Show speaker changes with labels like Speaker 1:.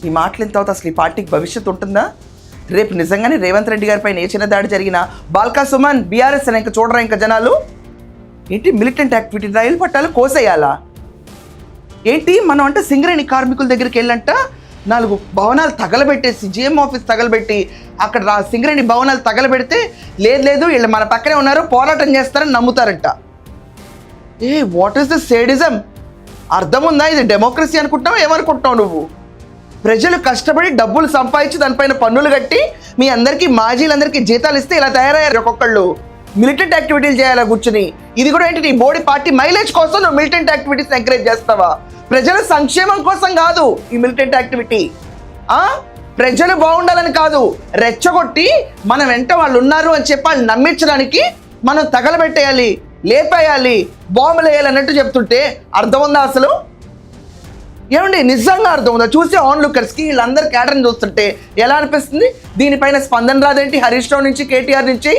Speaker 1: ఈ మాటలు ఇంత తర్వాత అసలు ఈ పార్టీకి భవిష్యత్తు ఉంటుందా? రేపు నిజంగానే రేవంత్ రెడ్డి గారి పైన ఏ చిన్న దాడి జరిగినా బాల్కా సుమన్ బీఆర్ఎస్ అని ఇంకా చూడరా ఇంకా జనాలు? ఏంటి మిలిటెంట్ యాక్టివిటీ, రైలు పట్టాలు కోసేయాలా ఏంటి? మనం అంటే సింగరేణి కార్మికుల దగ్గరికి వెళ్ళంట 4 భవనాలు తగలబెట్టేసి జిఎం ఆఫీస్ తగలబెట్టి అక్కడ సింగరేణి భవనాలు తగలబెడితే లేదు వీళ్ళు మన పక్కనే ఉన్నారు పోరాటం చేస్తారని నమ్ముతారంట. What is this sadism? అర్థం ఉందా? ఇది డెమోక్రసీ అనుకుంటున్నావు? ఏమనుకుంటున్నావు నువ్వు? ప్రజలు కష్టపడి డబ్బులు సంపాదించి దానిపైన పన్నులు కట్టి మీ అందరికీ మాజీలందరికీ జీతాలు ఇస్తే ఇలా తయారయ్యారు ఒక్కొక్కళ్ళు. మిలిటెంట్ యాక్టివిటీలు చేయాలా కూర్చుని? ఇది కూడా ఏంటి నీ మోడీ పార్టీ మైలేజ్ కోసం నువ్వు మిలిటెంట్ యాక్టివిటీస్ ఎంకరేజ్ చేస్తావా? ప్రజల సంక్షేమం కోసం కాదు ఈ మిలిటెంట్ యాక్టివిటీ. ప్రజలు బాగుండాలని కాదు, రెచ్చగొట్టి మన వెంట వాళ్ళు ఉన్నారు అని చెప్పి వాళ్ళు నమ్మించడానికి మనం తగలబెట్టేయాలి, లేపేయాలి, బాంబులు వేయాలి అన్నట్టు చెప్తుంటే అర్థం ఉందా అసలు? ఏమండి నిజంగా అర్థం ఉందా? చూసి ఆన్ లుకర్స్కి వీళ్ళందరూ క్యాటరింగ్ చూస్తుంటే ఎలా అనిపిస్తుంది? దీనిపైన స్పందన రాదేంటి హరీష్ రావు నుంచి, కేటీఆర్ నుంచి?